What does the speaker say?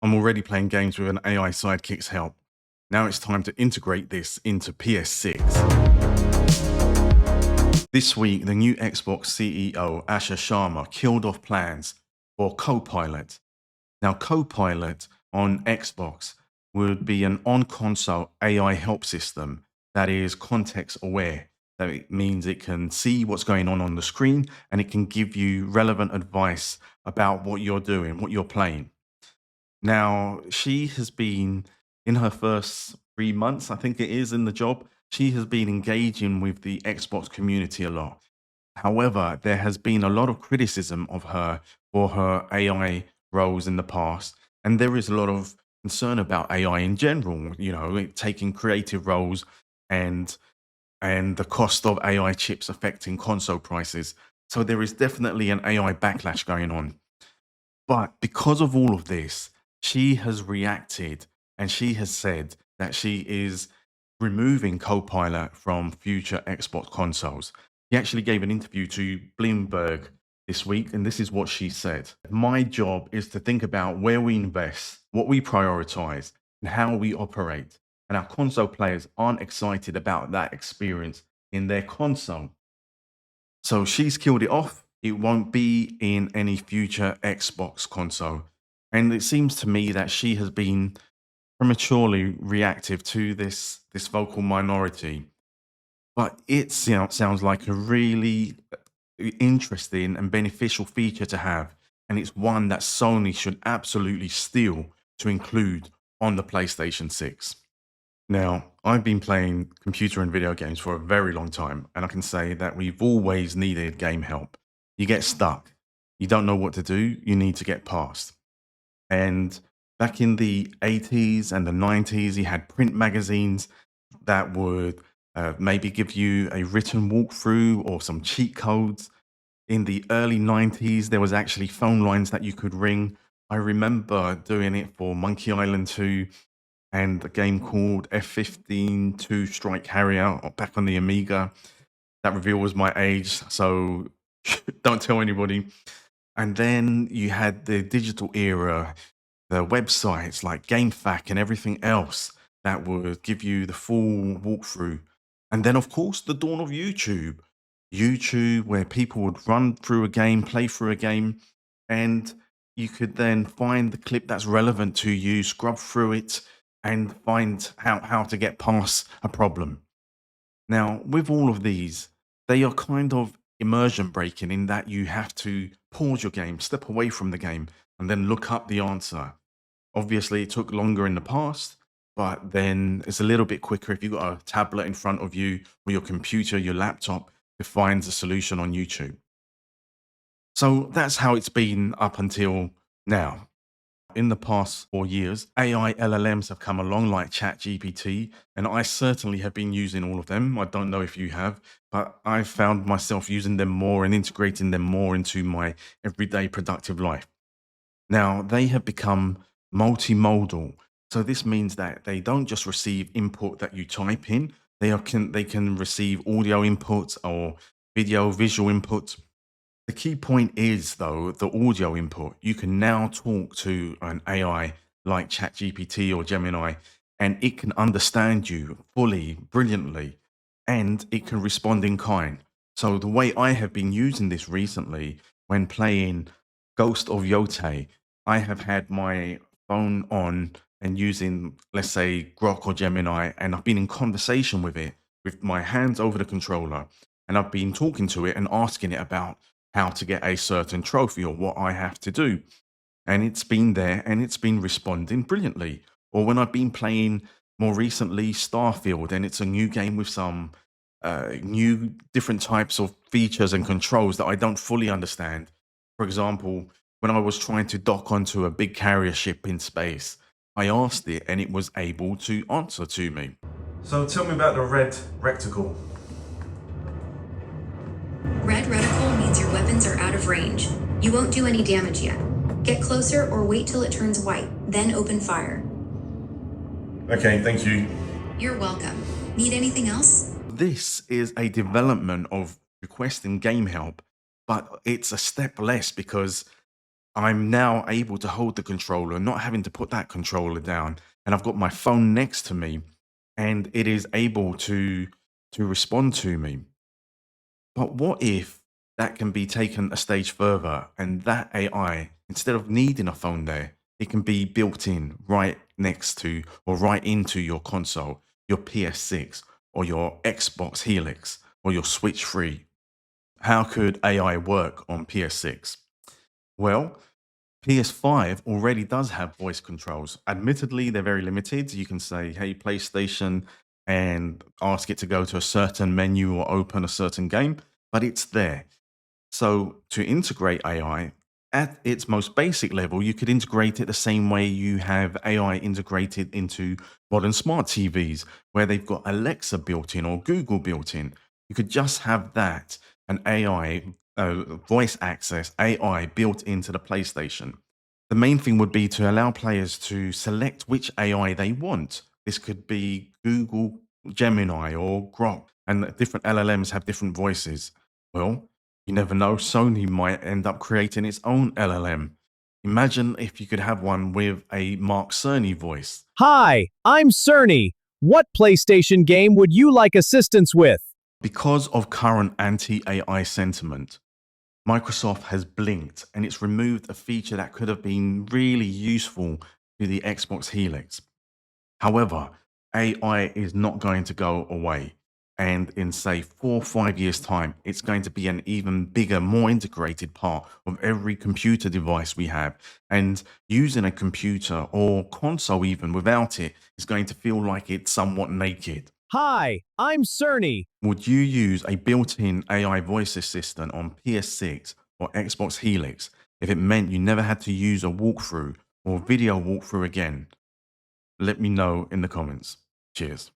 I'm already playing games with an AI sidekick's help. Now it's time to integrate this into PS6. This week, the new Xbox CEO, Asher Sharma, killed off plans for Copilot. Now, Copilot on Xbox would be an on-console AI help system that is context aware. That it means it can see what's going on the screen, and it can give you relevant advice about what you're doing, what you're playing. Now, she has been in her first 3 months, I think it is, in the job, she has been engaging with the Xbox community a lot. However, there has been a lot of criticism of her for her AI roles in the past, and there is a lot of concern about AI in general, it taking creative roles and the cost of AI chips affecting console prices. So there is definitely an AI backlash going on. But because of all of this, she has reacted and she has said that she is removing Copilot from future Xbox consoles. She actually gave an interview to Bloomberg this week, and this is what she said. My job is to think about where we invest, what we prioritize, and how we operate. And our console players aren't excited about that experience in their console. So she's killed it off. It won't be in any future Xbox console. And it seems to me that she has been prematurely reactive to this vocal minority. But it sounds like a really interesting and beneficial feature to have. And it's one that Sony should absolutely steal to include on the PlayStation 6. Now, I've been playing computer and video games for a very long time, and I can say that we've always needed game help. You get stuck, you don't know what to do, you need to get past. And back in the 80s and the 90s, you had print magazines that would maybe give you a written walkthrough or some cheat codes. In the early 90s, there was actually phone lines that you could ring. I remember doing it for Monkey Island 2 and a game called F-15 2 Strike Harrier back on the Amiga. That reveals my age, so don't tell anybody. And then you had the digital era, the websites like GameFAQ and everything else that would give you the full walkthrough. And then, of course, the dawn of YouTube. YouTube, where people would run through a game, play through a game, and you could then find the clip that's relevant to you, scrub through it, and find how to get past a problem. Now, with all of these, they are kind of immersion breaking in that you have to pause your game, step away from the game, and then look up the answer. Obviously, it took longer in the past, but then it's a little bit quicker if you've got a tablet in front of you or your computer, your laptop, to find the solution on YouTube. So that's how it's been up until now. In the past 4 years, AI LLMs have come along like ChatGPT, and I certainly have been using all of them. I don't know if you have, but I've found myself using them more and integrating them more into my everyday productive life. Now, they have become multimodal. So this means that they don't just receive input that you type in, they can receive audio input or visual input. The key point is, though, the audio input. You can now talk to an AI like ChatGPT or Gemini, and it can understand you fully, brilliantly, and it can respond in kind. So, the way I have been using this recently when playing Ghost of Yote, I have had my phone on and using, let's say, Grok or Gemini, and I've been in conversation with it with my hands over the controller, and I've been talking to it and asking it about how to get a certain trophy or what I have to do. And it's been there and it's been responding brilliantly. Or when I've been playing more recently Starfield, and it's a new game with some new different types of features and controls that I don't fully understand. For example, when I was trying to dock onto a big carrier ship in space, I asked it and it was able to answer to me. So tell me about the red reticle. Red reticle means your weapons are out of range. You won't do any damage yet. Get closer or wait till it turns white, then open fire. Okay, thank you. You're welcome. Need anything else? This is a development of requesting game help, but it's a step less because I'm now able to hold the controller, not having to put that controller down. And I've got my phone next to me and it is able to respond to me. But what if that can be taken a stage further and that AI, instead of needing a phone there, it can be built in right next to or right into your console, your PS6 or your Xbox Helix or your Switch 3? How could AI work on PS6? Well, PS5 already does have voice controls. Admittedly, they're very limited. You can say, hey, PlayStation, and ask it to go to a certain menu or open a certain game, but it's there. So to integrate AI at its most basic level, you could integrate it the same way you have AI integrated into modern smart TVs, where they've got Alexa built in or Google built in. You could just have that, an AI, voice access AI built into the PlayStation. The main thing would be to allow players to select which AI they want. This could be Google, Gemini, or Grok, and different LLMs have different voices. Well, you never know, Sony might end up creating its own LLM. Imagine if you could have one with a Mark Cerny voice. Hi, I'm Cerny. What PlayStation game would you like assistance with? Because of current anti AI sentiment, Microsoft has blinked and it's removed a feature that could have been really useful to the Xbox Helix. However, AI is not going to go away. And in, say, 4 or 5 years' time, it's going to be an even bigger, more integrated part of every computer device we have. And using a computer or console, even without it, is going to feel like it's somewhat naked. Hi, I'm Cerny. Would you use a built in AI voice assistant on PS6 or Xbox Helix if it meant you never had to use a walkthrough or video walkthrough again? Let me know in the comments. Cheers.